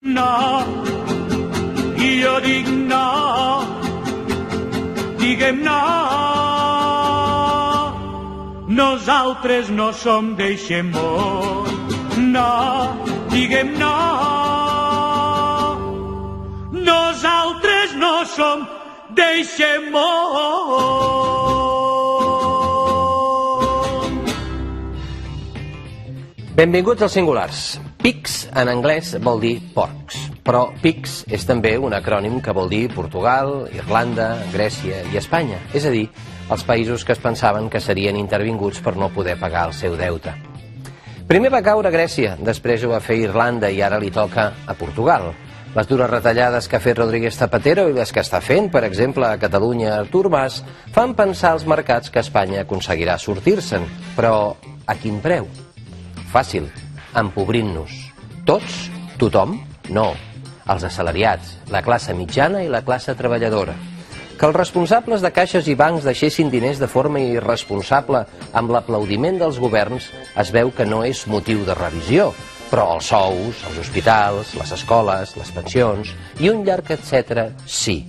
No, i jo dic no, diguem no. Nosaltres no som d'eixe món, no, diguem no. Nosaltres no som d'eixe món. Benvinguts als Singulars. PIGS en anglès vol dir porcs, però PIGS és també un acrònim que vol dir Portugal, Irlanda, Grècia i Espanya, és a dir, els països que es pensaven que serien intervinguts per no poder pagar el seu deute. Primer va caure Grècia, després ho va fer Irlanda i ara li toca a Portugal. Les dures retallades que ha fet Rodríguez Zapatero i les que està fent, per exemple, a Catalunya Artur Mas, fan pensar als mercats que Espanya aconseguirà sortir-se'n. Però a quin preu? Fàcil, empobrint-nos. Tots? Tothom? No. Els assalariats, la classe mitjana i la classe treballadora. Que els responsables de caixes i bancs deixessin diners de forma irresponsable amb l'aplaudiment dels governs es veu que no és motiu de revisió, però els sous, els hospitals, les escoles, les pensions i un llarg etcètera sí.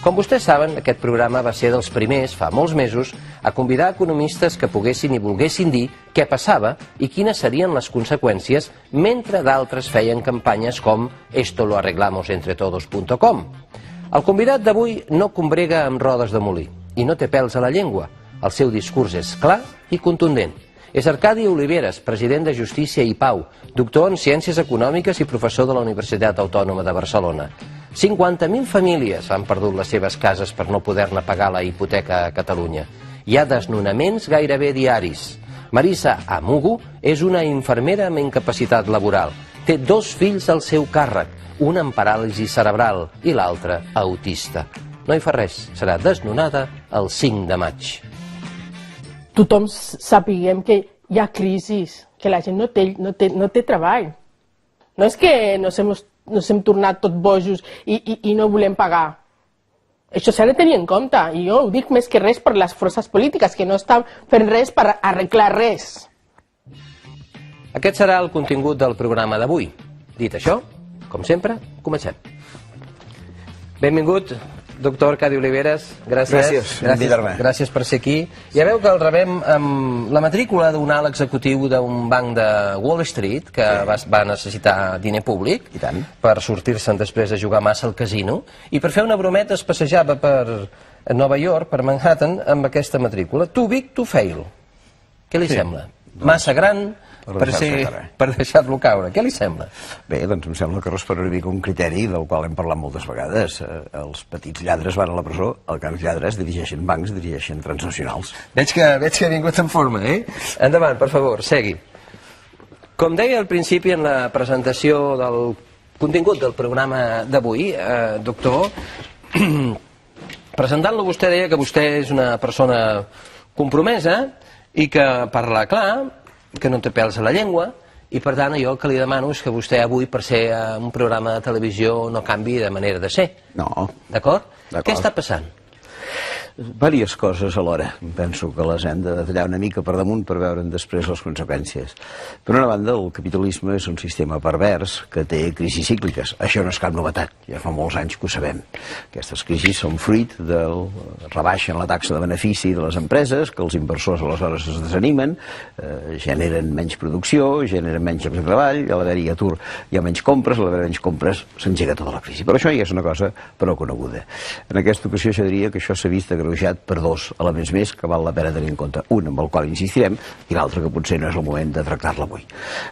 Com vostès saben, aquest programa va ser dels primers, fa molts mesos, a convidar economistes que poguessin i volguessin dir què passava i quines serien les conseqüències, mentre d'altres feien campanyes com «Esto lo arreglamos entre todos.com». El convidat d'avui no combrega amb rodes de molí i no té pèls a la llengua. El seu discurs és clar i contundent. És Arcadi Oliveres, president de Justícia i Pau, doctor en Ciències Econòmiques i professor de la Universitat Autònoma de Barcelona. 50.000 famílies han perdut les seves cases per no poder-ne pagar la hipoteca a Catalunya. Hi ha desnonaments gairebé diaris. Marisa Amugu és una infermera amb incapacitat laboral. Té 2 fills al seu càrrec, un amb paràlisi cerebral i l'altre autista. No hi fa res, serà desnonada el 5 de maig. Tothom sapiguem que hi ha crisis, que la gent no té treball. No és que nos hem tornat tot bojos i no volem pagar. Això s'ha de tenir en compte, i jo ho dic més que res per les forces polítiques, que no estan fent res per arreglar res. Aquest serà el contingut del programa d'avui. Dit això, com sempre, comencem. Benvingut, doctor Arcadi Oliveres. Gràcies per ser aquí. Ja veu que el rebem amb la matrícula d'un alt executiu d'un banc de Wall Street que va necessitar diner públic per sortir-se'n després de jugar massa al casino, i per fer una brometa es passejava per Nova York, per Manhattan, amb aquesta matrícula. Too big to fail. Què li sembla? Massa gran per deixar-lo caure. Què li sembla? Bé, doncs em sembla que respon una mica un criteri del qual hem parlat moltes vegades. Els petits lladres van a la presó, els grans lladres dirigeixen bancs, dirigeixen transnacionals. Veig que ha vingut en forma, eh? Endavant, per favor, segui. Com deia al principi en la presentació del contingut del programa d'avui, doctor, presentant-lo vostè deia que vostè és una persona compromesa i que parla clar, que no té pèls a la llengua, i per tant jo el que li demano és que vostè avui, per ser un programa de televisió, no canvi de manera de ser. No. D'acord? Què està passant? Vàries coses alhora. Penso que les hem de detallar una mica per damunt per veure'n després les conseqüències. Per una banda, el capitalisme és un sistema pervers que té crisis cícliques. Això no és cap novetat, ja fa molts anys que ho sabem. Aquestes crisis són fruit del rebaixen la taxa de benefici de les empreses, que els inversors aleshores es desanimen, generen menys producció, generen menys llocs de treball, a l'haver-hi atur hi ha menys compres, a l'haver menys compres s'engega tota la crisi. Però això ja és una cosa prou coneguda. En aquesta ocasió jo diria que això s'ha vist agreujat per 2 elements més que val la pena tenir en compte. Un amb el qual insistirem i l'altre que potser no és el moment de tractar-la avui.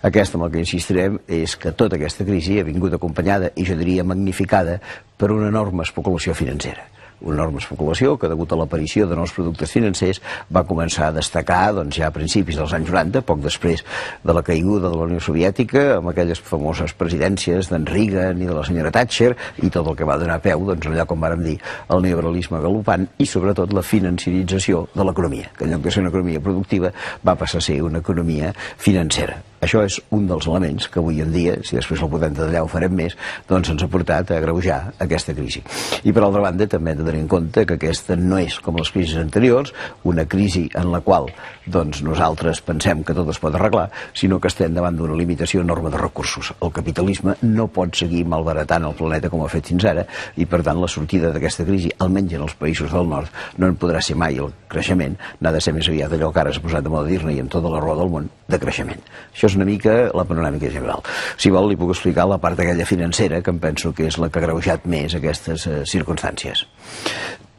Aquest amb el que insistirem és que tota aquesta crisi ha vingut acompanyada i jo diria magnificada per una enorme especulació financera. Una enorme especulació que, degut a l'aparició de nous productes financers, va començar a destacar ja a principis dels anys 90, poc després de la caiguda de la Unió Soviètica, amb aquelles famoses presidències d'en Reagan i de la senyora Thatcher, i tot el que va donar peu, allò com vàrem dir, el neoliberalisme galopant i sobretot la financiarització de l'economia, que en lloc de ser una economia productiva va passar a ser una economia financera. Això és un dels elements que avui en dia, si després el podem detallar ho farem més, doncs ens ha portat a agreujar aquesta crisi. I per altra banda també hem de tenir en compte que aquesta no és, com les crisis anteriors, una crisi en la qual doncs, nosaltres pensem que tot es pot arreglar, sinó que estem davant d'una limitació enorme de recursos. El capitalisme no pot seguir malbaratant el planeta com ha fet fins ara i per tant la sortida d'aquesta crisi, almenys en els països del nord, no en podrà ser mai el creixement, n'ha de ser més aviat allò que ara s'ha posat de moda dir-ne i en tota la roda del món, de creixement. Això és una mica la panoràmica general. Si vol, li puc explicar la part aquella financera, que em penso que és la que ha agreujat més aquestes circumstàncies.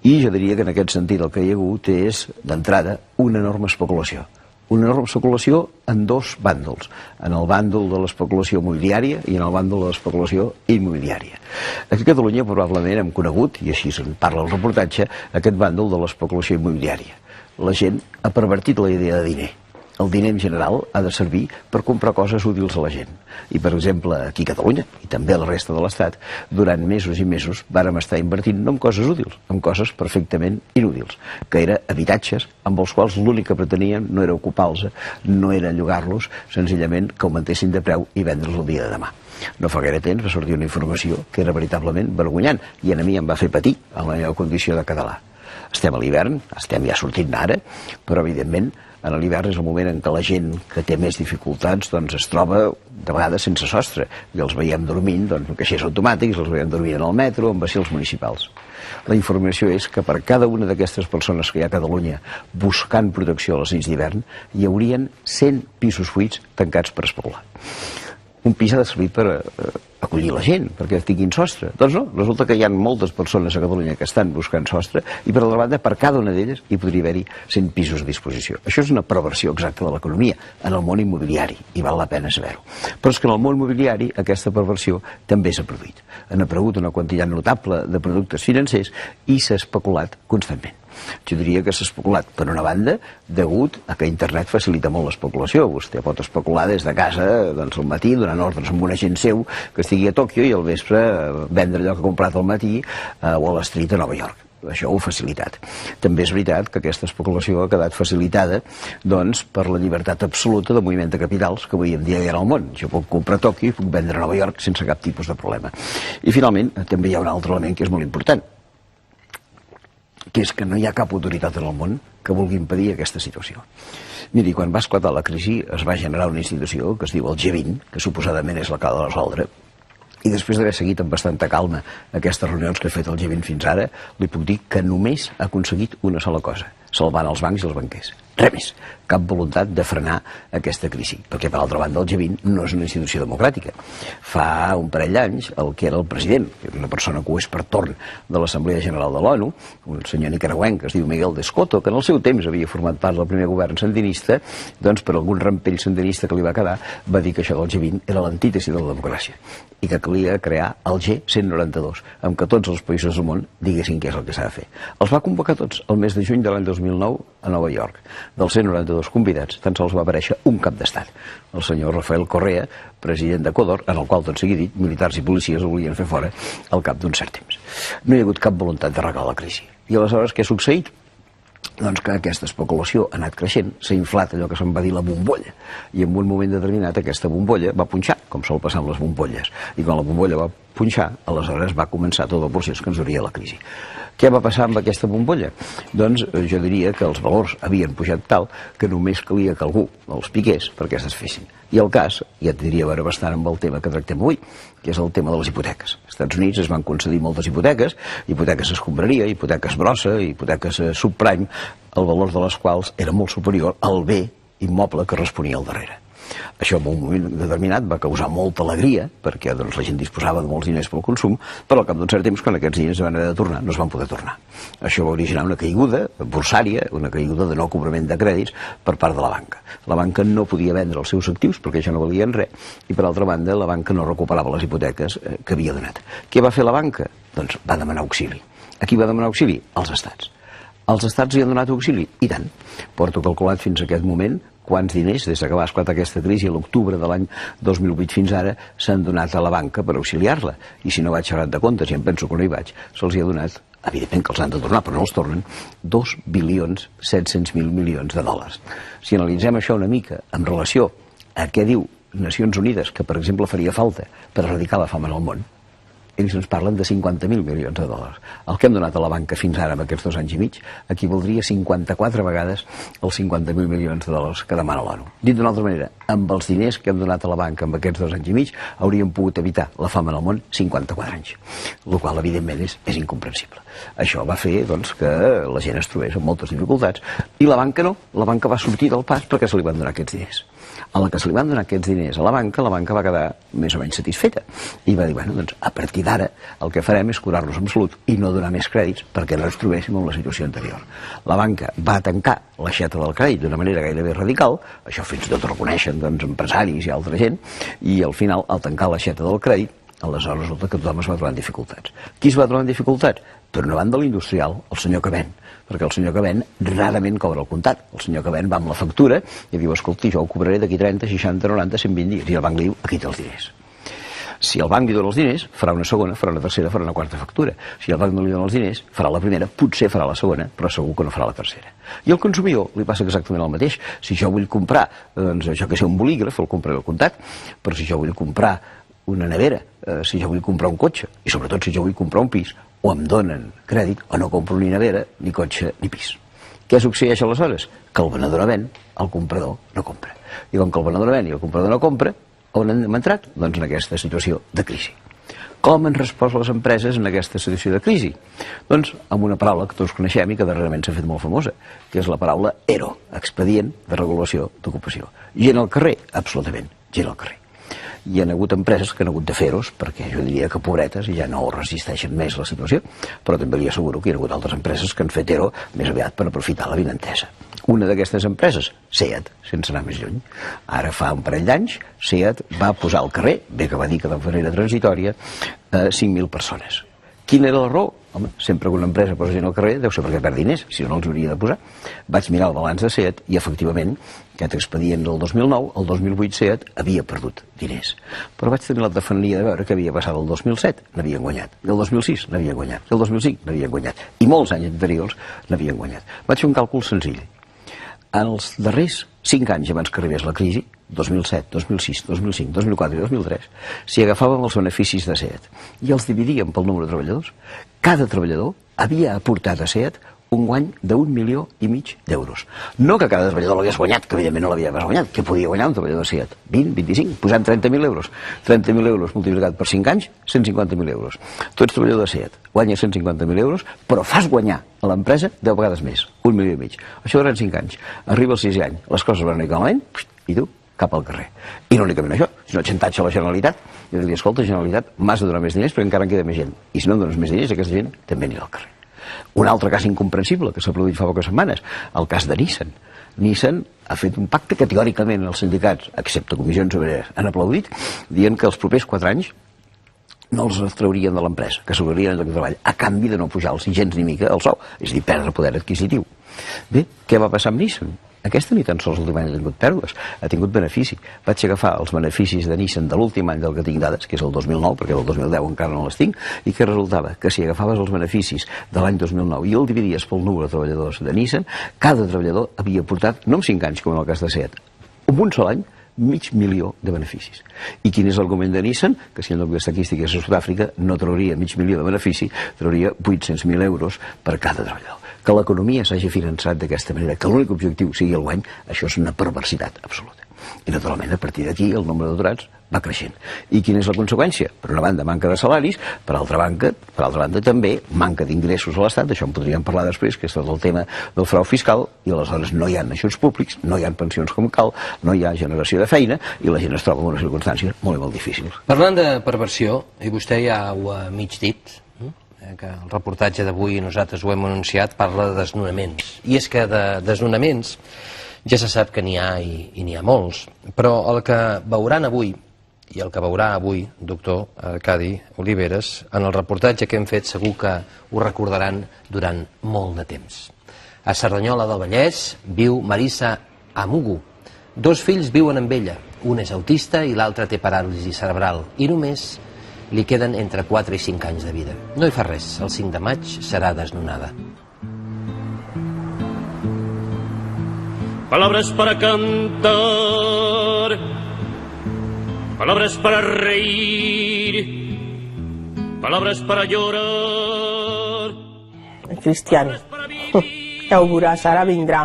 I jo diria que en aquest sentit el que hi ha hagut és, d'entrada, una enorme especulació. Una enorme especulació en dos bàndols, en el bàndol de l'especulació mobiliària i en el bàndol de l'especulació immobiliària. Aquí a Catalunya probablement hem conegut, i així se'n parla el reportatge, aquest bàndol de l'especulació immobiliària. La gent ha pervertit la idea de diner. El diner en general ha de servir per comprar coses útils a la gent. I, per exemple, aquí a Catalunya, i també a la resta de l'Estat, durant mesos i mesos vàrem estar invertint no en coses útils, en coses perfectament inútils, que eren habitatges amb els quals l'únic que preteníem no era ocupar-los, no era llogar-los, senzillament que augmentessin de preu i vendre'ls el dia de demà. No fa gaire temps va sortir una informació que era veritablement vergonyant i a mi em va fer patir en la meva condició de català. Estem a l'hivern, estem ja sortint ara, però evidentment a l'hivern és el moment en què la gent que té més dificultats doncs es troba de vegades sense sostre i els veiem dormint en caixers automàtics, els veiem dormint en el metro, en vacils municipals. La informació és que per cada una d'aquestes persones que hi ha a Catalunya buscant protecció a les nits d'hivern hi haurien 100 pisos buits tancats per especular. Un pis ha de servir per acollir la gent, perquè tinguin sostre. Doncs no, resulta que hi ha moltes persones a Catalunya que estan buscant sostre i per altra banda, per cada una d'elles hi podria haver-hi 100 pisos a disposició. Això és una perversió exacta de l'economia en el món immobiliari i val la pena saber-ho. Però és que en el món immobiliari aquesta perversió també s'ha produït. Han aparegut una quantitat notable de productes financers i s'ha especulat constantment. Jo diria que s'ha especulat, per una banda, degut a que internet facilita molt l'especulació. Vostè pot especular des de casa, doncs al matí, donant ordres amb un agent seu que estigui a Tòquio i al vespre vendre allò que ha comprat al matí a Wall Street a Nova York. Això ho ha facilitat. També és veritat que aquesta especulació ha quedat facilitada doncs, per la llibertat absoluta de moviment de capitals que avui en dia hi ha al món. Jo puc comprar a Tòquio i puc vendre a Nova York sense cap tipus de problema. I finalment també hi ha un altre element que és molt important, que és que no hi ha cap autoritat en el món que vulgui impedir aquesta situació. Miri, quan va esclatar la crisi es va generar una institució que es diu el G20, que suposadament és la que ha de resoldre, i després d'haver seguit amb bastanta calma aquestes reunions que ha fet el G20 fins ara, li puc dir que només ha aconseguit una sola cosa, salvant els bancs i els banquers. Res més, cap voluntat de frenar aquesta crisi, perquè per altra banda el G20 no és una institució democràtica. Fa un parell d'anys el que era el president, que és una persona que ho és per torn de l'Assemblea General de l'ONU, un senyor nicaragüenc que es diu Miguel de Escoto, que en el seu temps havia format part del primer govern sandinista, doncs per algun rampell sandinista que li va quedar va dir que això del G20 era l'antítesi de la democràcia i que calia crear el G192, amb què tots els països del món diguessin què és el que s'ha de fer. Els va convocar tots el mes de juny de l'any 2009 a Nova York. Dels 192 convidats, tan sols va aparèixer un cap d'estat, el senyor Rafael Correa, president d'Equador, en el qual, tot sigui dit, militars i policies el volien fer fora al cap d'un cert temps. No hi ha hagut cap voluntat d'arreglar la crisi. I aleshores què ha succeït? Doncs que aquesta especulació ha anat creixent, s'ha inflat allò que se'n va dir la bombolla, i en un moment determinat aquesta bombolla va punxar, com sol passar amb les bombolles, i quan la bombolla va punxar, aleshores va començar tot el procés que ens duria la crisi. Què va passar amb aquesta bombolla? Doncs jo diria que els valors havien pujat tal que només calia que algú els piqués perquè es desfessin. I el cas, ja et diria veure bastant amb el tema que tractem avui, que és el tema de les hipoteques. Als Estats Units es van concedir moltes hipoteques escombraria, hipoteques brossa, hipoteques subprime, el valor de les quals era molt superior al bé immoble que responia al darrere. Això en un moment determinat va causar molta alegria, perquè doncs, la gent disposava de molts diners pel consum, però al cap d'un cert temps, quan aquests diners van haver de tornar, no es van poder tornar. Això va originar una caiguda borsària, una caiguda de no cobrament de crèdits per part de la banca. La banca no podia vendre els seus actius, perquè això no valien res, i per altra banda, la banca no recuperava les hipoteques que havia donat. Què va fer la banca? Doncs va demanar auxili. A qui va demanar auxili? Als estats. Els estats hi han donat auxili? I tant. Porto calculat fins a aquest moment quants diners, des que va esclatar aquesta crisi a l'octubre de l'any 2008 fins ara, s'han donat a la banca per auxiliar-la. I si no vaig xerrat de comptes, i em penso que no hi vaig, se'ls hi ha donat, evidentment que els han de tornar, però no els tornen, 2.700.000 milions de dòlars. Si analitzem això una mica en relació a què diu Nacions Unides que, per exemple, faria falta per erradicar la fam en el món, ells ens parlen de 50.000 milions de dòlars. El que hem donat a la banca fins ara, en aquests 2 anys i mig, equivaldria 54 vegades els 50.000 milions de dòlars que demana l'ONU. Dit d'una altra manera, amb els diners que hem donat a la banca en aquests 2 anys i mig, hauríem pogut evitar la fam en el món 54 anys, el qual, evidentment, és incomprensible. Això va fer doncs, que la gent es trobés amb moltes dificultats, i la banca no. La banca va sortir del pas perquè se li van donar aquests diners. A la que se li van donar aquests diners a la banca va quedar més o menys satisfeta i va dir, bueno, doncs a partir d'ara el que farem és curar-nos amb salut i no donar més crèdits perquè no ens trobéssim en la situació anterior. La banca va tancar l'aixeta del crèdit d'una manera gairebé radical, això fins i tot reconeixen doncs, empresaris i altra gent, i al final, al tancar l'aixeta del crèdit, aleshores resulta que tothom es va trobar en dificultats. Qui es va trobar en dificultats? Per una banda l'industrial, el senyor que ven, perquè el senyor que ven rarament cobra el comptat. El senyor que ven va amb la factura i diu, escolti, jo ho cobraré d'aquí 30, 60, 90, 120 dies. I el banc li diu, aquí té els diners. Si el banc li dona els diners, farà una segona, farà una tercera, farà una quarta factura. Si el banc no li dona els diners, farà la primera, potser farà la segona, però segur que no farà la tercera. I al consumidor li passa exactament el mateix. Si jo vull comprar, doncs, això que sé, un bolígraf, el compraré al comptat, però si jo vull comprar una nevera, si jo vull comprar un cotxe, i sobretot si jo vull comprar un pis, o em donen crèdit o no compro ni nevera, ni cotxe, ni pis. Què succeeix aleshores? Que el venedor ven, el comprador no compra. I com que el venedor ven i el comprador no compra, on hem entrat? Doncs en aquesta situació de crisi. Com han respost les empreses en aquesta situació de crisi? Doncs amb una paraula que tots coneixem i que darrerament s'ha fet molt famosa, que és la paraula ERO, Expedient de Regulació d'Ocupació. Gent al carrer? Absolutament, gent al carrer. Hi ha hagut empreses que han hagut de fer-los, perquè jo diria que pobretes i ja no resisteixen més la situació, però també li asseguro que hi ha hagut altres empreses que han fet ERO més aviat per aprofitar la vinentesa. Una d'aquestes empreses, SEAT, sense anar més lluny. Ara fa un parell d'anys, SEAT va posar al carrer, bé que va dir que de manera transitòria, 5.000 persones. Quina era la raó? Home, sempre que una empresa posa gent al carrer deu ser perquè perd diners, si no els hauria de posar. Vaig mirar el balanç de SEAT i, efectivament, aquest expedient del 2009, el 2008 SEAT havia perdut diners. Però vaig tenir la tafania de veure que havia passat el 2007, n'havien guanyat, i el 2006 n'havien guanyat, i el 2005 n'havien guanyat, i molts anys anteriors n'havien guanyat. Vaig fer un càlcul senzill. En els darrers 5 anys abans que arribés la crisi, 2007, 2006, 2005, 2004 i 2003, si agafàvem els beneficis de SEAT i els dividíem pel número de treballadors, cada treballador havia aportat a SEAT un guany d'1,5 milió d'euros. No que cada treballador l'hagués guanyat, que evidentment no l'havia guanyat, que podia guanyar un treballador de SEAT? 20, 25, posant 30.000 euros. 30.000 euros multiplicat per 5 anys, 150.000 euros. Tu ets treballador de SEAT, guanyes 150.000 euros, però fas guanyar a l'empresa 10 vegades més, 1,5 milió. Això durant 5 anys. Arriba el 6è any, les coses van anar malament, i tu cap al carrer. I no únicament això, sinó xantatge a la Generalitat. Jo diria, escolta, Generalitat, m'has de donar més diners perquè encara en queda més gent. I si no em dones més diners, aquesta gent també anirà al carrer. Un altre cas incomprensible que s'ha produït fa poques setmanes, el cas de Nissan. Nissan ha fet un pacte que teòricament els sindicats, excepte comissions obreres, han aplaudit, dient que els propers 4 anys no els traurien de l'empresa, que s'obrarien el lloc de treball, a canvi de no pujar-los gens ni mica el sou, és a dir, perdre poder adquisitiu. Bé, què va passar amb Nissan? Aquesta ni tan sols l'últim any ha tingut pèrdues, ha tingut benefici. Vaig agafar els beneficis de Nissan de l'últim any del que tinc dades, que és el 2009, perquè del 2010 encara no les tinc, i que resultava que si agafaves els beneficis de l'any 2009 i el dividies pel número de treballadors de Nissan, cada treballador havia portat, no en 5 anys com en el cas de SEAT, en un sol any, 500.000 de beneficis. I quin és l'argument de Nissan? Que si el lloc estadístic és a Sud-àfrica no trauria 500.000 de benefici, trauria 800.000 euros per cada treballador. Que l'economia s'hagi finançat d'aquesta manera, que l'únic objectiu sigui el guany, això és una perversitat absoluta. I naturalment a partir d'aquí el nombre d'aturats va creixent. I quina és la conseqüència? Per una banda manca de salaris, per altra banda també manca d'ingressos a l'Estat, això en podríem parlar després, que és tot el tema del frau fiscal, i aleshores no hi ha ajuts públics, no hi ha pensions com cal, no hi ha generació de feina, i la gent es troba en unes circumstàncies molt i molt difícils. Parlant de perversió, i vostè ja ho ha mig dit, que el reportatge d'avui nosaltres ho hem anunciat, parla de desnonaments. I és que de desnonaments ja se sap que n'hi ha i n'hi ha molts, però el que veuran avui, i el que veurà avui, doctor Arcadi Oliveres, en el reportatge que hem fet segur que ho recordaran durant molt de temps. A Cerdanyola del Vallès viu Marisa Amugu. 2 fills viuen amb ella, un és autista i l'altre té paràlisi cerebral, i només li queden entre 4 i 5 anys de vida. No hi fa res, el 5 de maig serà desnonada. Palabras para cantar palabras para reír, palabras para llorar. El Cristiano. Ja ho veuràs, ara vindrà.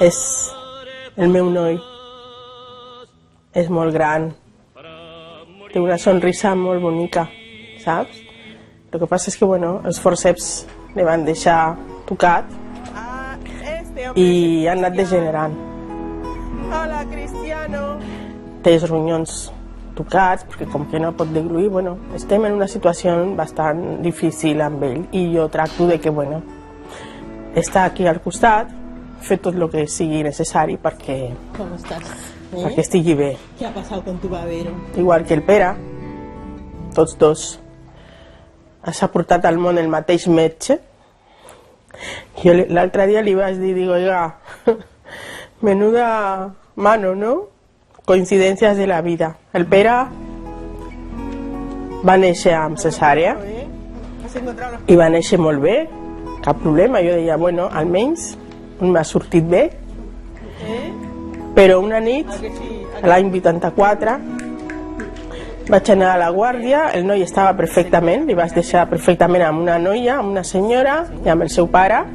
És el meu noi. És molt gran. Té una sonrisa molt bonica, saps? El que passa és que, bueno, els forceps li van deixar tocat i han anat degenerant. Hola, Cristiano! Té els ronyons tocats, perquè com que no pot degluir, bueno, estem en una situació bastant difícil amb ell i jo tracto de que, bueno, està aquí al costat, fer tot el que sigui necessari perquè, ¿Cómo estás? perquè estigui bé. ¿Qué ha pasado con tu babero? Igual que el Pere, tots dos. S'ha portat al món el mateix metge. Jo l'altre dia li vaig dir, digo, oiga, menuda mano, ¿no? Coincidències de la vida. El Pere va néixer amb cesàrea i va néixer molt bé, cap problema. Jo deia, bueno, almenys m'ha sortit bé. Però una nit, l'any 84, vaig anar a la guàrdia, el noi estava perfectament, li vaig deixar perfectament amb una noia, amb una senyora i amb el seu pare.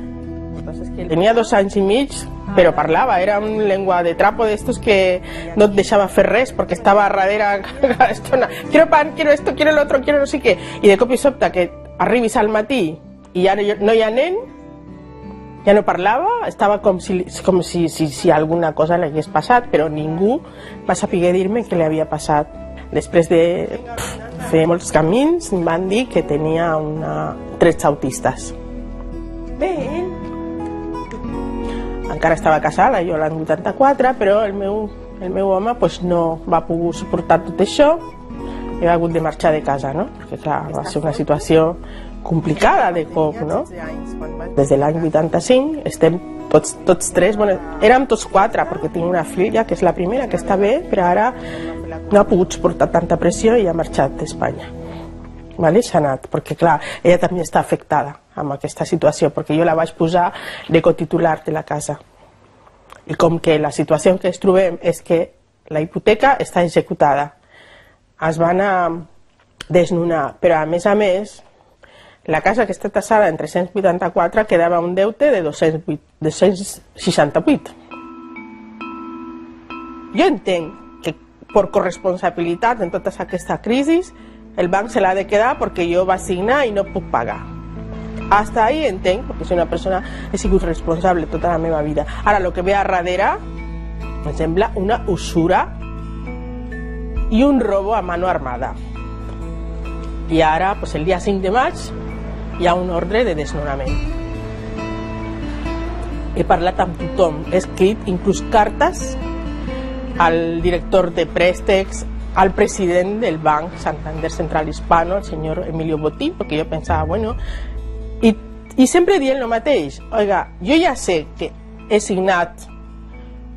Tenia 2 anys i mig, però parlava, era una llengua de trapo d'estos que no et deixava fer res perquè estava a darrere cada estona. Quiero pan, quiero esto, quiero el otro, quiero no sé què. I de cop i sobte que arribis al matí i ja no hi ha nen, ja no parlava, estava com si alguna cosa li hagués passat, però ningú va saber dir-me què li havia passat. Després de fer molts camins, em van dir que tenia trets autistes. Bé, encara estava casada, jo l'any 84, però el meu home pues, no va poder suportar tot això i ha hagut de marxar de casa, no? Perquè clar, va ser una situació complicada de cop, no? Des de l'any 85 estem tots tres, bueno, érem tots 4 perquè tinc una filla que és la primera que està bé, però ara no ha pogut suportar tanta pressió i ha marxat d'Espanya. Vale? S'ha anat, perquè clar, ella també està afectada amb aquesta situació, perquè jo la vaig posar de cotitular de la casa. I com que la situació en què ens trobem és que la hipoteca està executada, es van a desnonar, però a més, la casa que està tassada en 384 quedava un deute de 268. Jo entenc que per corresponsabilitat en tota aquesta crisi el banc se l'ha de quedar perquè jo vaig signar i no puc pagar. Hasta ahí entenc, perquè soy una persona, he sigut responsable tota la meva vida. Ara, el que ve a darrere em sembla una usura i un robo a mano armada. I ara, pues, el dia 5 de maig, hi ha un ordre de desnonament. He parlat amb tothom, he escrit inclús cartes al director de préstecs, al president del Banc Santander Central Hispano, el senyor Emilio Botín, perquè jo pensava, bueno, i sempre dient el mateix, oiga, jo ja sé que he signat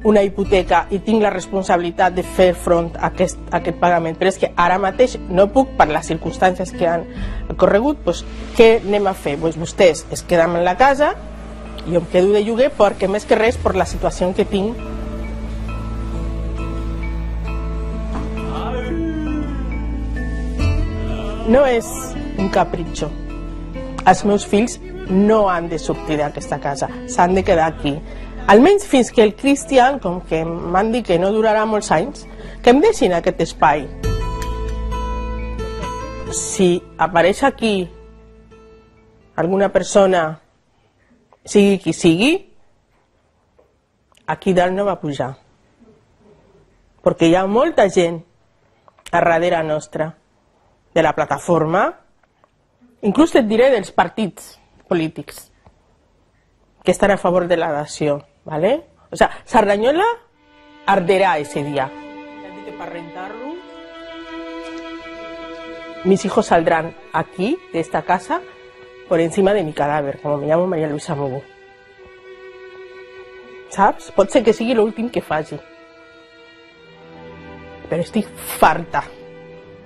una hipoteca i tinc la responsabilitat de fer front a aquest pagament, però és que ara mateix no puc per les circumstàncies que han corregut, doncs què anem a fer? Doncs vostès es queden en la casa i jo em quedo de lloguer perquè més que res per la situació que tinc. No és un capritxo. Els meus fills no han de sortir d'aquesta casa, s'han de quedar aquí. Almenys fins que el Cristian, com que m'han dit que no durarà molts anys, que em deixin aquest espai. Si apareix aquí alguna persona, sigui qui sigui, aquí dalt no va pujar. Perquè hi ha molta gent a darrere nostra, de la plataforma, inclús et diré dels partits polítics que estan a favor de la dació, ¿vale? O sea, Sardañola arderá ese día. Para rentarlo, mis hijos saldrán aquí, de esta casa, por encima de mi cadáver, como me llamo María Luisa Mugu. Saps? Pot ser que sigui l'últim que faci. Però estic farta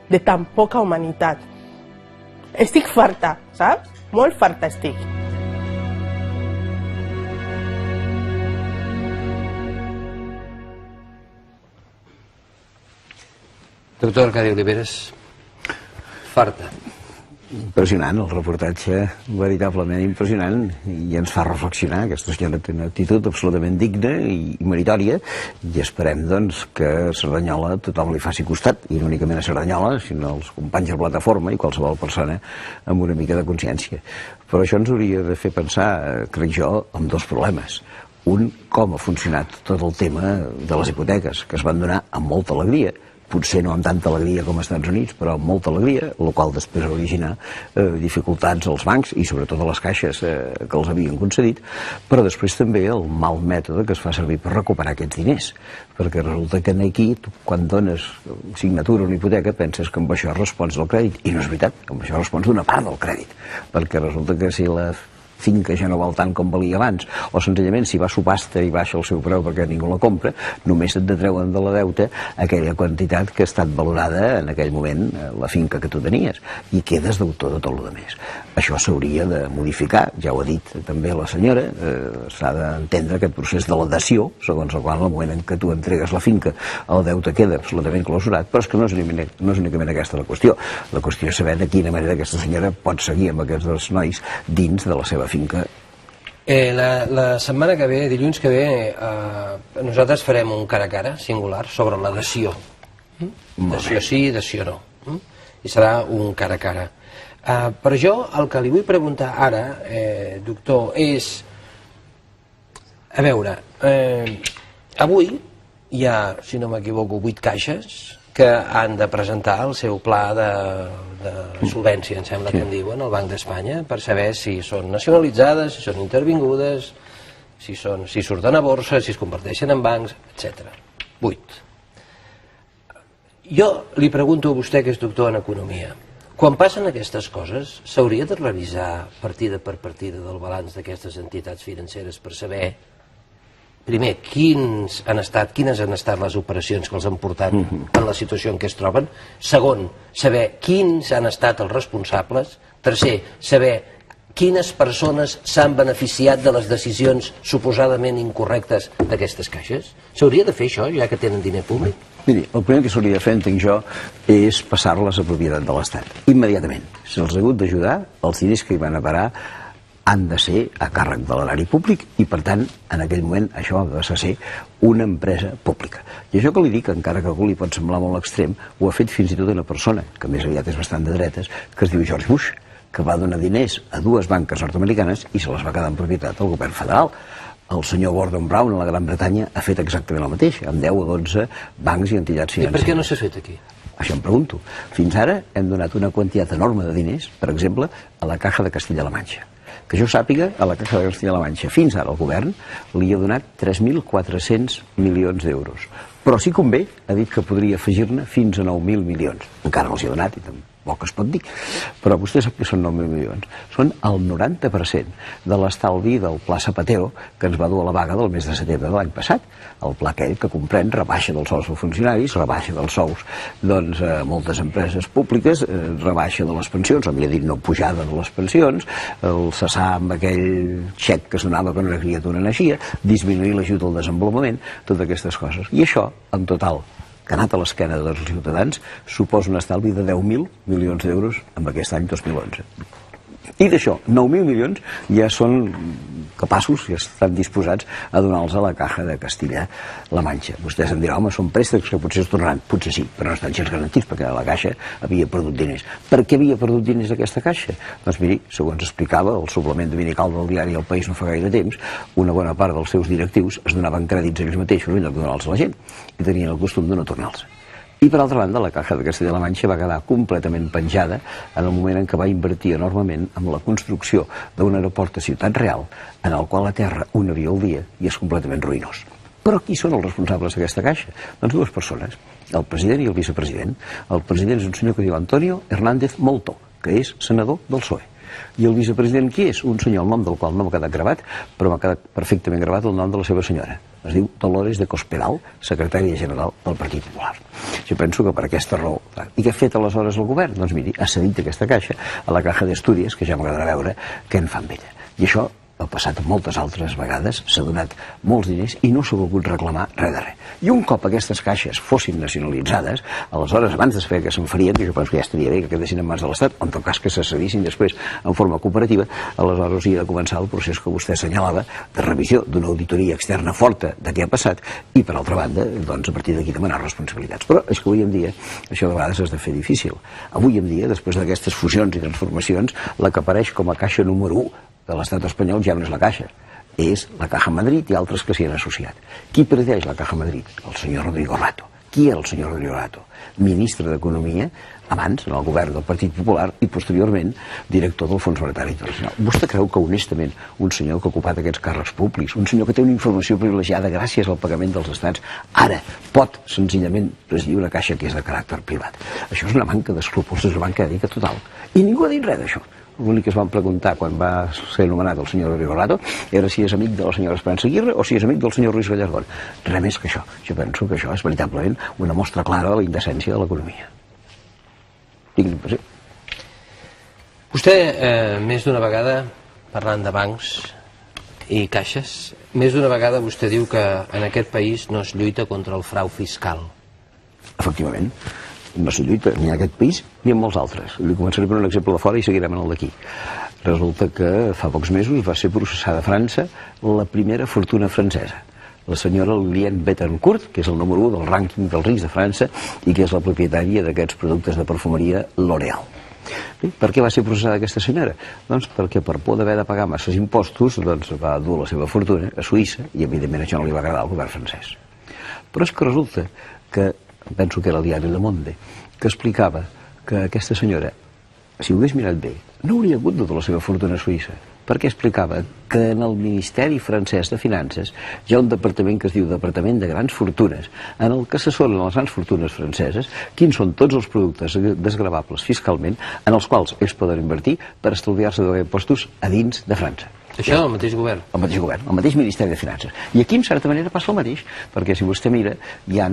de tan poca humanitat. Estic farta, saps? Molt farta estic. Doctor Arcadi Oliveres, farta. Impressionant, el reportatge, veritablement impressionant, i ens fa reflexionar. Aquesta senyora té una actitud absolutament digna i meritòria, i esperem, doncs, que a Cerdanyola tothom li faci costat, i no únicament a Cerdanyola, sinó als companys de plataforma i qualsevol persona amb una mica de consciència. Però això ens hauria de fer pensar, crec jo, en dos problemes. Un, com ha funcionat tot el tema de les hipoteques, que es van donar amb molta alegria, potser no amb tanta alegria com als Estats Units, però amb molta alegria, el qual després va originar dificultats als bancs i sobretot a les caixes que els havien concedit, però després també el mal mètode que es fa servir per recuperar aquests diners, perquè resulta que aquí, quan dones signatura a una hipoteca, penses que amb això respons del crèdit, i no és veritat, amb això respons d'una part del crèdit, perquè resulta que si la finca ja no val tant com valia abans, o senzillament si va a subhasta i baixa el seu preu perquè ningú la compra, només et detreuen de la deuta aquella quantitat que ha estat valorada en aquell moment la finca que tu tenies, i quedes d'autor de tot el més. Això s'hauria de modificar, ja ho ha dit també la senyora, s'ha d'entendre aquest procés de la dació, segons el qual en el moment en què tu entregues la finca el deute queda absolutament clausurat, però és que no és únicament aquesta la qüestió. La qüestió és saber de quina manera aquesta senyora pot seguir amb aquests dos nois dins de la seva finca. La setmana que ve, dilluns que ve, nosaltres farem un cara a cara singular sobre la dació. Dació sí, dació no. I serà un cara a cara. Però jo el que li vull preguntar ara, doctor, és... A veure, avui hi ha, si no m'equivoco, 8 caixes que han de presentar el seu pla de solvència, em sembla que en diuen, al Banc d'Espanya, per saber si són nacionalitzades, si són intervingudes, si surten a borsa, si es converteixen en bancs, etc. 8. Jo li pregunto a vostè, que és doctor en economia, quan passen aquestes coses, s'hauria de revisar partida per partida del balanç d'aquestes entitats financeres per saber, primer, quines han estat les operacions que els han portat en la situació en què es troben. Segon, saber quins han estat els responsables. Tercer, saber quines persones s'han beneficiat de les decisions suposadament incorrectes d'aquestes caixes. S'hauria de fer això, ja que tenen diner públic? Miri, el primer que s'hauria de fer, entenc jo, és passar-les a propietat de l'Estat. Immediatament. Se'ls ha hagut d'ajudar, els diners que hi van a parar han de ser a càrrec de l'erari públic i, per tant, en aquell moment això ha de ser una empresa pública. I això que li dic, encara que a algú li pot semblar molt extrem, ho ha fet fins i tot una persona, que més aviat és bastant de dretes, que es diu George Bush, que va donar diners a 2 banques nord-americanes i se les va quedar en propietat del govern federal. El senyor Gordon Brown a la Gran Bretanya ha fet exactament el mateix, amb 10 o 12 bancs i entitats financeres. I per què no s'ha fet aquí? Això em pregunto. Fins ara hem donat una quantitat enorme de diners, per exemple, a la Caja de Castilla-La Manxa. Que jo sàpiga, a la Caja de Castilla-La Manxa, fins ara el govern li ha donat 3.400 milions d'euros. Però si convé, ha dit que podria afegir-ne fins a 9.000 milions. Encara no els hi ha donat i tampoc es pot dir. Però vostè sap que són 9.000 milions. Són el 90% de l'estalvi del Pla Zapatero que ens va dur a la vaga del mes de setembre de l'any passat. El pla aquell que comprèn rebaixa dels sous dels funcionaris, rebaixa dels sous a moltes empreses públiques, rebaixa de les pensions, o millor dit, no pujada de les pensions, el cessar amb aquell xec que es donava quan una criatura naixia, disminuir l'ajut al desenvolupament, totes aquestes coses. I això, en total, que ha anat a l'esquena dels ciutadans, suposa un estalvi de 10.000 milions d'euros en aquest any 2011. I d'això, 9.000 milions ja són capaços, ja estan disposats a donar-los a la Caja de Castilla-La Manxa. Vostès em diran, home, són préstecs que potser es tornaran. Potser sí, però no estan gens garantits, perquè la Caixa havia perdut diners. Per què havia perdut diners aquesta Caixa? Doncs miri, segons explicava el suplement dominical del diari El País no fa gaire temps, una bona part dels seus directius es donaven crèdits a ells mateixos en lloc de donar-los a la gent, i tenien el costum de no tornar-los. I, per altra banda, la Caja de Castilla-La Manxa va quedar completament penjada en el moment en què va invertir enormement en la construcció d'un aeroport a Ciutat Real, en el qual aterra un avió al dia i és completament ruïnós. Però qui són els responsables d'aquesta Caixa? Doncs 2 persones, el president i el vicepresident. El president és un senyor que diu Antonio Hernández Molto, que és senador del PSOE. I el vicepresident qui és? Un senyor, el nom del qual no m'ha quedat gravat, però m'ha quedat perfectament gravat el nom de la seva senyora. Es diu Dolores de Cospedal, secretària general del Partit Popular. Jo penso que per aquesta raó... I què ha fet aleshores el govern? Doncs miri, ha cedit aquesta caixa a la Caja d'Astúries, que ja m'agradarà veure què en fa amb ella. I això ha passat moltes altres vegades, s'ha donat molts diners i no s'ha volgut reclamar res de res. I un cop aquestes caixes fossin nacionalitzades, aleshores, abans de saber que se'n farien, que jo penso que ja estaria bé que quedessin en mans de l'Estat, o en tot cas que se cedissin després en forma cooperativa, aleshores hi ha de començar el procés que vostè assenyalava de revisió d'una auditoria externa forta de què ha passat i, per altra banda, doncs, a partir d'aquí demanar responsabilitats. Però és que avui en dia això de vegades és de fer difícil. Avui en dia, després d'aquestes fusions i transformacions, la que apareix com a caixa número 1 de l'estat espanyol ja no és la Caixa, és la Caja Madrid i altres que s'hi han associat. Qui presideix la Caja Madrid? El senyor Rodrigo Rato. Qui era el senyor Rodrigo Rato? Ministre d'Economia, abans en el govern del Partit Popular i posteriorment director del Fons Monetari Internacional. Vostè creu que honestament un senyor que ha ocupat aquests càrrecs públics, un senyor que té una informació privilegiada gràcies al pagament dels estats, ara pot senzillament presidir una caixa que és de caràcter privat? Això és una manca d'escrúpols, és una manca d'ètica total. I ningú ha dit res d'això. L'únic que es van preguntar quan va ser nomenat el senyor Rodrigo Rato era si és amic de la senyora Esperanza Aguirre o si és amic del senyor Ruiz Gallardón. Res més que això. Jo penso que això és veritablement una mostra clara de la indecència de l'economia. Tinc l'impressió. Vostè, més d'una vegada, parlant de bancs i caixes, més d'una vegada vostè diu que en aquest país no es lluita contra el frau fiscal. Efectivament. No se lluita ni en aquest país ni en molts altres. Li començaré per un exemple de fora i seguirem en el d'aquí. Resulta que fa pocs mesos va ser processada a França la primera fortuna francesa, la senyora Liliane Bettencourt, que és el número 1 del rànquing dels rics de França i que és la propietària d'aquests productes de perfumeria L'Oréal. Per què va ser processada aquesta senyora? Doncs perquè per por d'haver de pagar masses impostos va dur la seva fortuna a Suïssa i evidentment això no li va agradar al govern francès. Però és que resulta que penso que era el diari Le Monde, que explicava que aquesta senyora, si ho hagués mirat bé, no hauria hagut de la seva fortuna a Suïssa, perquè explicava que en el Ministeri francès de Finances hi ha un departament que es diu Departament de Grans Fortunes, en el que assessoren les grans fortunes franceses quins són tots els productes desgravables fiscalment en els quals ells poden invertir per estalviar-se de impostos a dins de França. Això és el mateix govern? El mateix govern, el mateix Ministeri de Finances. I aquí, en certa manera, passa el mateix, perquè si vostè mira, hi ha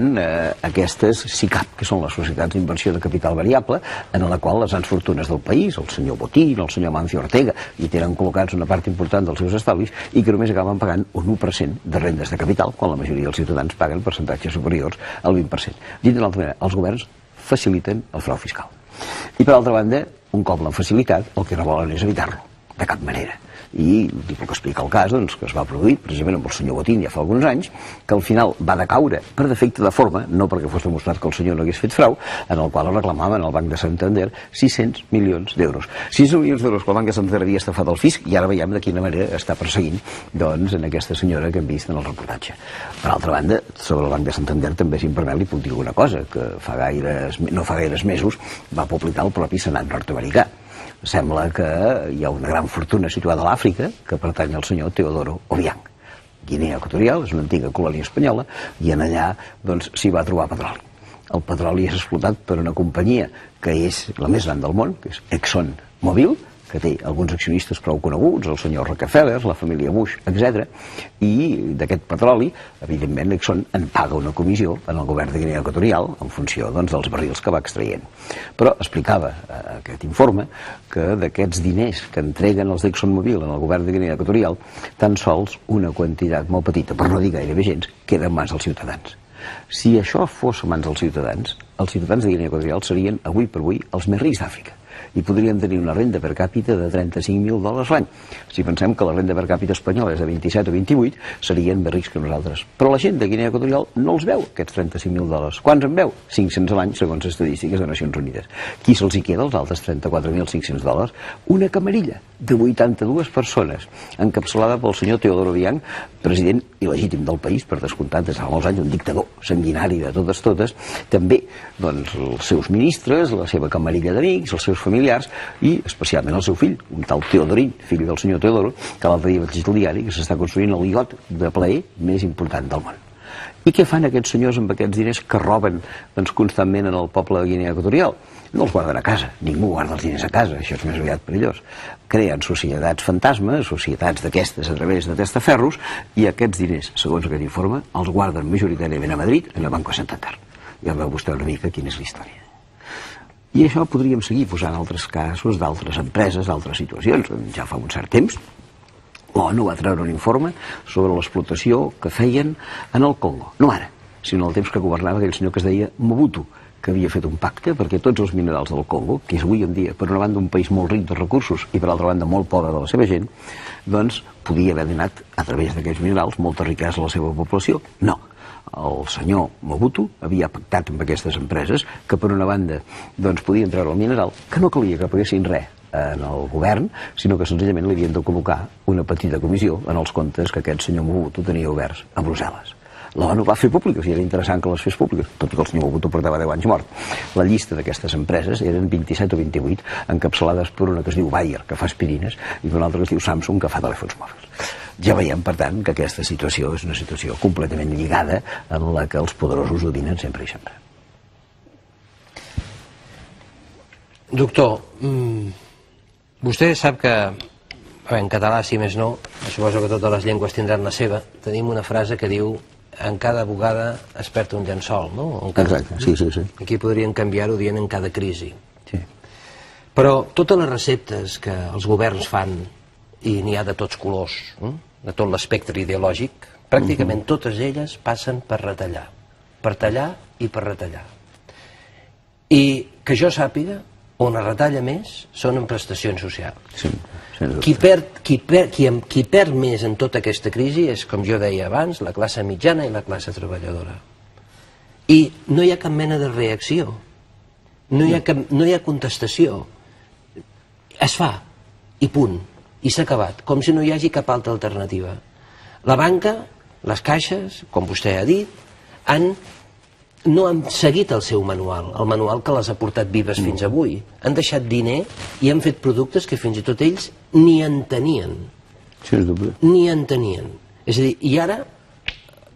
aquestes SICAP, que són les societats d'inversió de capital variable, en la qual les grans fortunes del país, el senyor Botín, el senyor Mancio Ortega, hi tenen col·locats una part important dels seus estalvis i que només acaben pagant un 1% de rendes de capital, quan la majoria dels ciutadans paguen percentatges superiors al 20%. Dit d'una altra manera, els governs faciliten el frau fiscal. I, per altra banda, un cop l'han facilitat, el que no volen és evitar-lo, de cap manera. I li puc explicar el cas que es va produir precisament amb el senyor Botín ja fa alguns anys, que al final va decaure per defecte de forma, no perquè fos demostrat que el senyor no hagués fet frau, en el qual reclamaven al Banc de Santander 600 milions d'euros. 600 milions d'euros que el Banc de Santander havia estafat el fisc i ara veiem de quina manera està perseguint en aquesta senyora que hem vist en el reportatge. Per altra banda, sobre el Banc de Santander també, si em permet, li puc dir una cosa, que no fa gaires mesos va publicar el propi Senat nord-americà. Sembla que hi ha una gran fortuna situada a l'Àfrica que pertany al senyor Teodoro Obiang. Guinea Equatorial és una antiga colònia espanyola i en allà s'hi va trobar petroli. El petroli és explotat per una companyia que és la més gran del món, que és ExxonMobil, que té alguns accionistes prou coneguts, el senyor Rockefeller, la família Bush, etc. I d'aquest petroli, evidentment, Exxon en paga una comissió en el govern de Guinea Equatorial en funció dels barrils que va extraient. Però explicava aquest informe que d'aquests diners que entreguen els d'ExxonMobil en el govern de Guinea Equatorial, tan sols una quantitat molt petita, per no dir gairebé gens, queda en mans dels ciutadans. Si això fos en mans dels ciutadans de Guinea Equatorial serien, avui per avui, els més rics d'Àfrica. I podríem tenir una renda per càpita de $35.000 l'any. Si pensem que la renda per càpita espanyola és de 27 o 28, serien més rics que nosaltres. Però la gent de Guinea Equatorial no els veu, aquests $35.000. Quants en veu? 500 a l'any, segons estadístiques de Nacions Unides. Qui se'ls hi queda, els altres $34.500? Una camarilla de 82 persones, encapçalada pel senyor Teodoro Obiang, president il·legítim del país, per descomptat, des de fa molts anys, un dictador sanguinari de totes, també els seus ministres, la seva camarilla d'amics, els seus familiars i especialment el seu fill, un tal Teodorín, fill del senyor Teodoro, que l'altre dia vaig llegir al diari que s'està construint el iot de plaer més important del món. I què fan aquests senyors amb aquests diners que roben constantment en el poble de Guinea Equatorial? No els guarden a casa, ningú guarda els diners a casa, això és més aviat perillós. Creen societats fantasmes, societats d'aquestes a través de testaferros, i aquests diners, segons aquest informe, els guarden majoritàriament a Madrid, en el Banco Santander. Ja veu vostè una mica quina és la història. I això podríem seguir posant altres casos d'altres empreses, d'altres situacions. Ja fa un cert temps, L'ONU va treure un informe sobre l'explotació que feien en el Congo, no ara, sinó el temps que governava aquell senyor que es deia Mobutu, que havia fet un pacte perquè tots els minerals del Congo, que és avui en dia, per una banda, un país molt ric de recursos i per altra banda molt pobre de la seva gent, doncs podia haver donat, a través d'aquests minerals, molta riquesa a la seva població. No. El senyor Mobutu havia pactat amb aquestes empreses que per una banda doncs, podien treure el mineral, que no calia que paguessin res en el govern, sinó que senzillament li havien de col·locar una petita comissió en els comptes que aquest senyor Mobutu tenia oberts a Brussel·les. L'ONU va fer públiques i era interessant que les fes públiques, tot i que el senyor Mobutu portava 10 anys mort. La llista d'aquestes empreses eren 27 o 28, encapçalades per una que es diu Bayer, que fa aspirines, i per una altra que es diu Samsung, que fa telèfons mòbils. Ja veiem, per tant, que aquesta situació és una situació completament lligada en la que els poderosos dominen sempre i sempre. Doctor, vostè sap que, en català, si més no, suposo que totes les llengües tindran la seva, tenim una frase que diu en cada bugada es perd un llençol, no? Exacte, sí. Aquí podrien canviar-ho dient en cada crisi. Sí. Però totes les receptes que els governs fan, i n'hi ha de tots colors, de tot l'espectre ideològic, pràcticament totes elles passen per retallar. Per tallar i per retallar. I que jo sàpiga, on es retalla més són en prestacions socials. Sí. Qui perd més en tota aquesta crisi és, com jo deia abans, la classe mitjana i la classe treballadora. I no hi ha cap mena de reacció, no hi ha contestació. Es fa, i punt, i s'ha acabat, com si no hi hagi cap altra alternativa. La banca, les caixes, com vostè ha dit, no han seguit el seu manual, el manual que les ha portat vives fins avui. Han deixat diner i han fet productes que fins i tot ells ni entenien. Ni entenien. És a dir, i ara,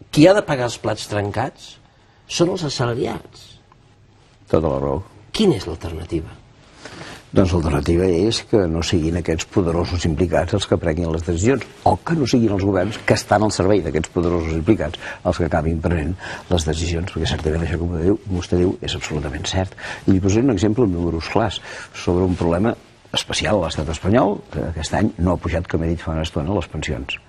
qui ha de pagar els plats trencats són els assalariats. Tota la raó. Quina és l'alternativa? Doncs l'alternativa és que no siguin aquests poderosos implicats els que prenguin les decisions, o que no siguin els governs que estan al servei d'aquests poderosos implicats els que acabin prenent les decisions, perquè certament això que vostè diu és absolutament cert. I li posaré un exemple amb números clars sobre un problema especial a l'estat espanyol, que aquest any no ha pujat, com he dit fa una estona, les pensions.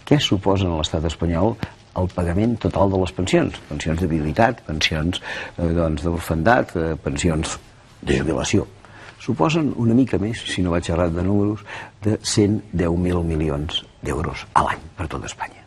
Què suposen a l'estat espanyol el pagament total de les pensions? Pensions de viduïtat, pensions d'orfandat, pensions de jubilació. Suposen una mica més, si no vaig errat de números, de 110.000 milions d'euros a l'any per tot Espanya.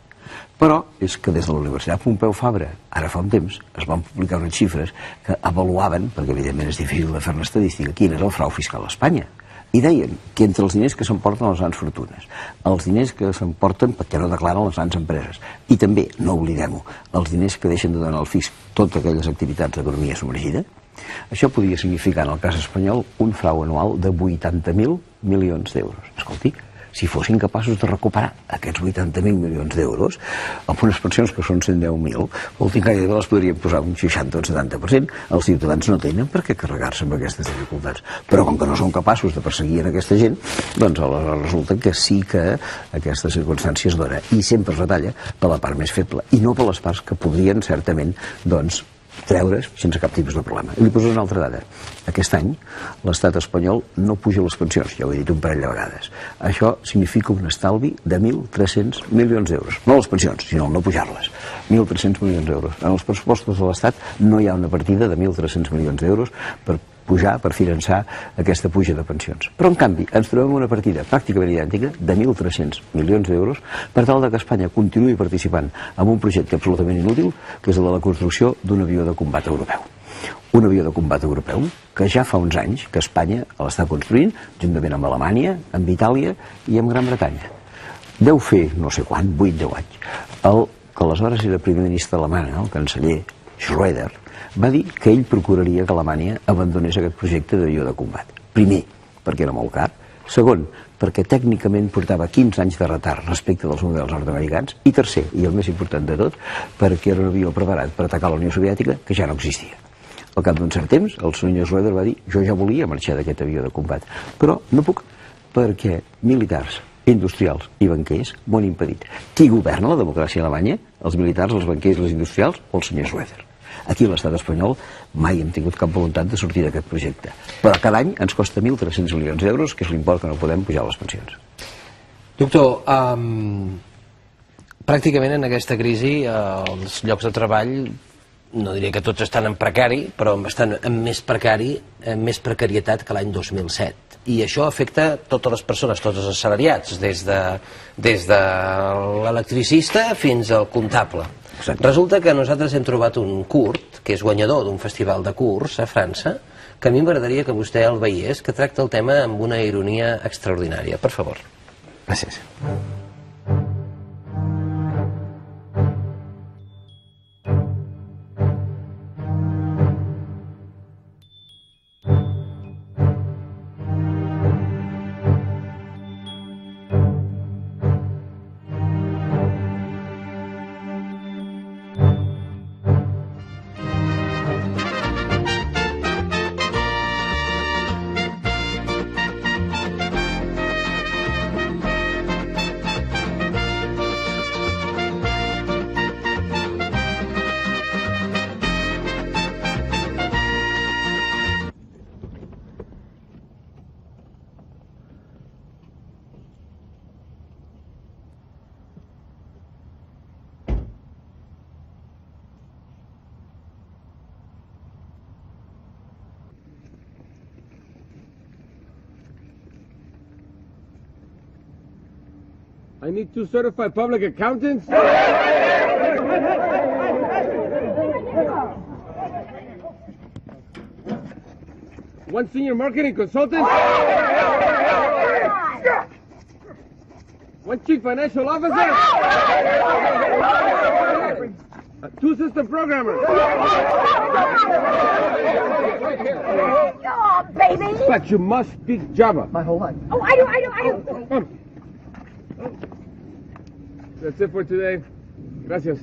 Però és que des de la Universitat Pompeu Fabra, ara fa un temps, es van publicar unes xifres que avaluaven, perquè evidentment és difícil de fer una estadística, quin és el frau fiscal a Espanya. I deien que entre els diners que s'emporten les grans fortunes, els diners que s'emporten perquè no declaren les grans empreses, i també, no oblidem-ho, els diners que deixen de donar al fisc totes aquelles activitats d'economia submergida, això podria significar, en el cas espanyol, un frau anual de 80.000 milions d'euros. Escolti, si fossin capaços de recuperar aquests 80.000 milions d'euros amb unes pensions que són 110.000, vol dir que les podrien posar un 60 o un 70%. Els ciutadans no tenen per què carregar-se amb aquestes dificultats. Però com que no són capaços de perseguir en aquesta gent, doncs aleshores resulta que sí que aquesta circumstància es dona i sempre es retalla per la part més feble i no per les parts que podrien certament, doncs, treure's sense cap tipus de problema. I li poso una altra dada. Aquest any l'estat espanyol no puja les pensions, ja ho he dit un parell de vegades. Això significa un estalvi de 1.300 milions d'euros. No les pensions, sinó no pujar-les. 1.300 milions d'euros. En els pressupostos de l'estat no hi ha una partida de 1.300 milions d'euros per pujar, per finançar aquesta puja de pensions. Però, en canvi, ens trobem una partida pràcticament idèntica de 1.300 milions d'euros per tal que Espanya continuï participant en un projecte absolutament inútil, que és el de la construcció d'un avió de combat europeu. Un avió de combat europeu que ja fa uns anys que Espanya l'està construint, juntament amb Alemanya, amb Itàlia i amb Gran Bretanya. Deu fer, no sé quan, 8-10 anys. El que aleshores era primer ministre alemany, el canceller Schröder, va dir que ell procuraria que Alemanya abandonés aquest projecte d'avió de combat. Primer, perquè era molt car. Segon, perquè tècnicament portava 15 anys de retard respecte dels models nord-americans. I tercer, i el més important de tot, perquè era un avió preparat per atacar la Unió Soviètica que ja no existia. Al cap d'un cert temps, el senyor Schröder va dir jo ja volia marxar d'aquest avió de combat, però no puc perquè militars, industrials i banquers m'ho han impedit. Qui governa la democràcia alemanya? Els militars, els banquers, els industrials o el senyor Schröder? Aquí a l'estat espanyol mai hem tingut cap voluntat de sortir d'aquest projecte. Però cada any ens costa 1.300 milions d'euros, que és l'import que no podem pujar les pensions. Doctor, pràcticament en aquesta crisi els llocs de treball, no diré que tots estan en precari, però estan en més precarietat que l'any 2007. I això afecta totes les persones, tots els assalariats, des de l'electricista fins al comptable. Exacte. Resulta que nosaltres hem trobat un curt, que és guanyador d'un festival de curts a França, que a mi m'agradaria que vostè el veiés, que tracta el tema amb una ironia extraordinària. Per favor. Gràcies. I need 2 certified public accountants. One senior marketing consultant. One chief financial officer. 2 system programmers. Oh, baby! But you must speak Java. Oh, I do. Come. That's it for today. Gracias.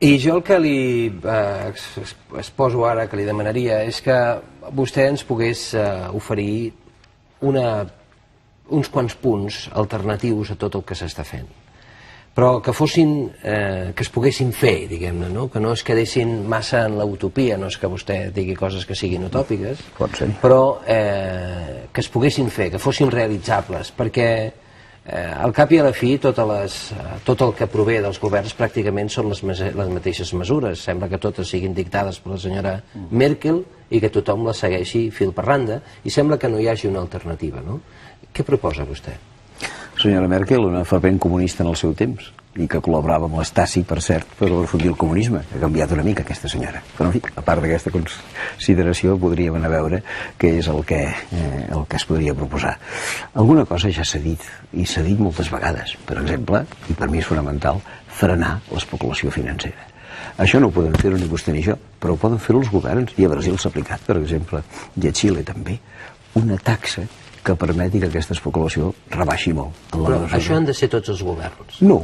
I jo el que li exposo ara, que li demanaria, és que vostè ens pogués oferir uns quants punts alternatius a tot el que s'està fent, però que es poguessin fer, diguem-ne, no? Que no es quedessin massa en l'utopia, no és que vostè digui coses que siguin utòpiques, però que es poguessin fer, que fossin realitzables, perquè al cap i a la fi tot el que prové dels governs pràcticament són les mateixes mesures. Sembla que totes siguin dictades per la senyora Merkel i que tothom les segueixi fil per randa, i sembla que no hi hagi una alternativa, no? Què proposa vostè? Senyora Merkel, una fervent comunista en el seu temps, i que col·laborava amb l'Stasi, per cert, per refundir el comunisme. Ha canviat una mica aquesta senyora. Però, en fi, a part d'aquesta consideració, podríem anar a veure què és el que es podria proposar. Alguna cosa ja s'ha dit, i s'ha dit moltes vegades. Per exemple, i per mi és fonamental, frenar l'especulació financera. Això no ho poden fer ni vostè ni jo, però ho poden fer els governs, i a Brasil s'ha aplicat, per exemple, i a Xile també, una taxa que permeti que aquesta especulació rebaixi molt. Però això han de ser tots els governs? No,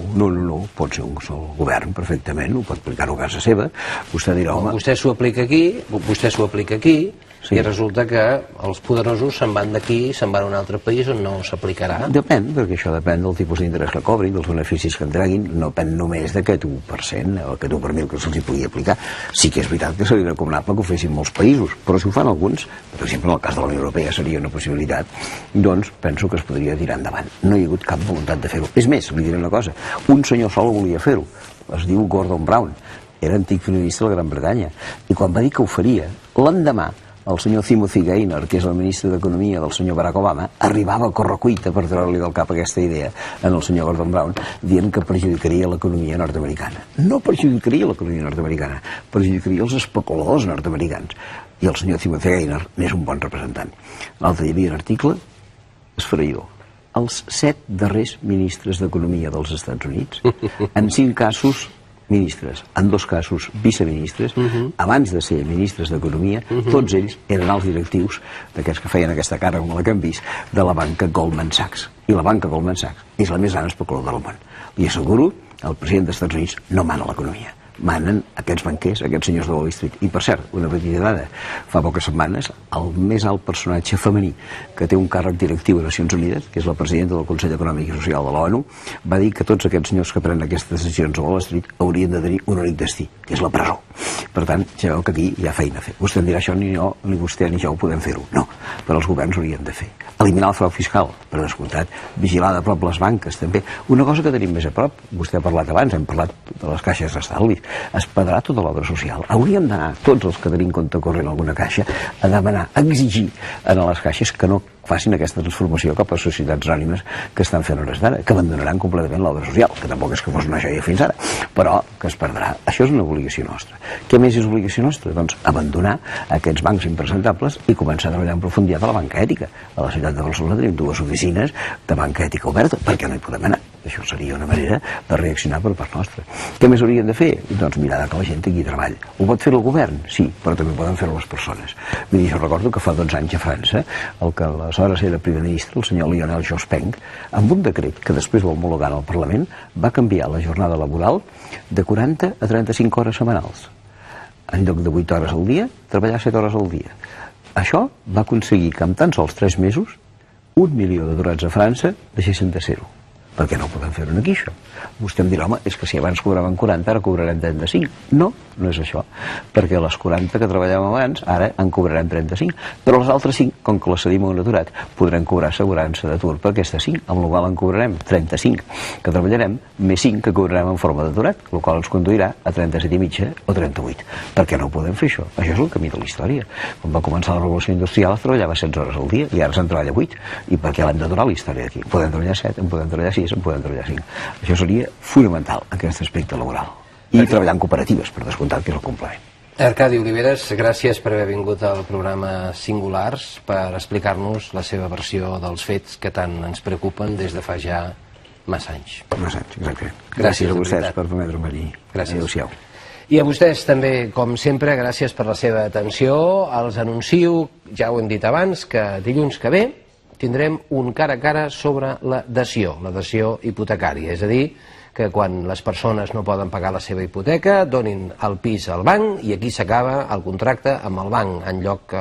pot ser un sol govern perfectament, ho pot aplicar a casa seva. Vostè dirà, home... Vostè s'ho aplica aquí, i resulta que els poderosos se'n van d'aquí, se'n van a un altre país on no s'aplicarà. Depèn, perquè això depèn del tipus d'interès que cobrin, dels beneficis que en treguin, no depèn només d'aquest 1%, o aquest 1 per 1.000 que se'ls pugui aplicar. Sí que és veritat que seria recomanable que ho fessin molts països, però si ho fan alguns, per exemple, en el cas de la Unió Europea seria una possibilitat, doncs penso que es podria tirar endavant. No hi ha hagut cap voluntat de fer-ho. És més, li diré una cosa, un senyor sol volia fer-ho, es diu Gordon Brown, era antic primer ministre de la Gran Bretanya, i quan va dir que ho faria, l'endemà el senyor Timothy Geithner, que és el ministre d'Economia del senyor Barack Obama, arribava a correcuita per treure-li del cap aquesta idea en el senyor Gordon Brown, dient que perjudicaria l'economia nord-americana. No perjudicaria l'economia nord-americana, perjudicaria els especuladors nord-americans. I el senyor Timothy Geithner n'és un bon representant. L'altre hi havia un article esfereïdor. els 7 darrers ministres d'Economia dels Estats Units, en 5 casos ministres, en 2 casos viceministres, abans de ser ministres d'Economia, tots ells eren alts directius d'aquests que feien aquesta cara com la que hem vist, de la banca Goldman Sachs. I la banca Goldman Sachs és la més gran especuladora del món. Li asseguro, el president dels Estats Units no mana l'economia. Manen aquests banquers, aquests senyors de Wall Street. I per cert, una petita dada, fa poques setmanes el més alt personatge femení que té un càrrec directiu a Nacions Unides, que és la presidenta del Consell Econòmic i Social de l'ONU, va dir que tots aquests senyors que prenen aquestes decisions a Wall Street haurien de tenir un únic destí, que és la presó. Per tant, ja veu que aquí hi ha feina a fer. Vostè em dirà això, ni jo, ni vostè ni jo ho podem fer-ho. No, però els governs haurien de fer. Eliminar el frau fiscal, per descomptat. Vigilar de prop les banques, també. Una cosa que tenim més a prop, vostè ha parlat abans, hem parlat de les caixes d'estalvis, esperarà tota l'obra social. Hauríem d'anar, tots els que tenim compte corrent en alguna caixa, a demanar, a exigir a les caixes que no facin aquesta transformació cap a societats anònimes que estan fent hores d'ara, que abandonaran completament l'obra social, que tampoc és que fos una joia fins ara, però que es perdrà. Això és una obligació nostra. Què més és obligació nostra? Doncs abandonar aquests bancs impresentables i començar a treballar en profunditat a la banca ètica. A la ciutat de Barcelona tenim 2 oficines de banca ètica oberta. Per què no hi podem anar? Això seria una manera de reaccionar per part nostra. Què més haurien de fer? Doncs mirar que la gent tingui treball. Ho pot fer el govern? Sí, però també poden fer-ho les persones. Miri, jo recordo que fa 12 anys a França, el que aleshores era primer ministre, el senyor Lionel Jospin, amb un decret que després va homologar al Parlament, va canviar la jornada laboral de 40 a 35 hores setmanals. En lloc de 8 hores al dia, treballar 7 hores al dia. Això va aconseguir que en tan sols 3 mesos 1 milió d'aturats a França deixessin de ser-ho. Per què no podem fer-ho aquí, això? Vostè em dirà, home, és que si abans cobraven 40, ara cobrarem 35. No, no és això. Perquè les 40 que treballàvem abans, ara en cobrarem 35. Però les altres 5, com que les cedim a un aturat, podrem cobrar assegurança d'atur per aquestes 5, amb la qual en cobrarem 35 que treballarem, més 5 que cobrarem en forma d'aturat, el qual ens conduirà a 37 i mitja o 38. Per què no podem fer això? Això és el camí de la història. Quan va començar la revolució industrial es treballava 16 hores al dia i ara se'n treballa 8. I per què l'hem de donar la història aquí? Podem treballar 7, en podem treballar 6, en podem treballar 5. Això seria fonamental, aquest aspecte laboral. I treballar en cooperatives, per descomptat, que és el complement. Arcadi Oliveres, gràcies per haver vingut al programa Singulars per explicar-nos la seva versió dels fets que tant ens preocupen des de fa ja massa anys. Massa anys, exacte. Gràcies a vostès per permetre'm venir. Gràcies. Adéu-siau. I a vostès també, com sempre, gràcies per la seva atenció. Els anuncio, ja ho hem dit abans, que dilluns que ve tindrem un cara a cara sobre la dació hipotecària, és a dir, que quan les persones no poden pagar la seva hipoteca donin el pis al banc i aquí s'acaba el contracte amb el banc, en lloc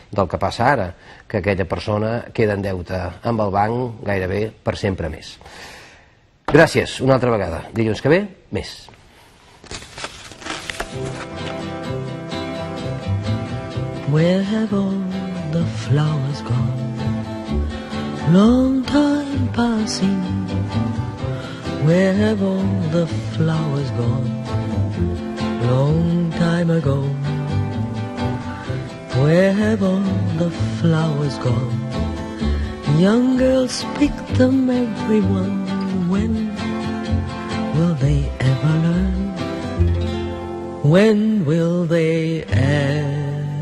del que passa ara, que aquella persona queda en deute amb el banc gairebé per sempre més. Gràcies, una altra vegada. Dilluns que ve, més. Where have all the flowers gone? Long time passing. Where have all the flowers gone? Long time ago. Where have all the flowers gone? Young girls pick them, everyone. When will they ever learn? When will they ever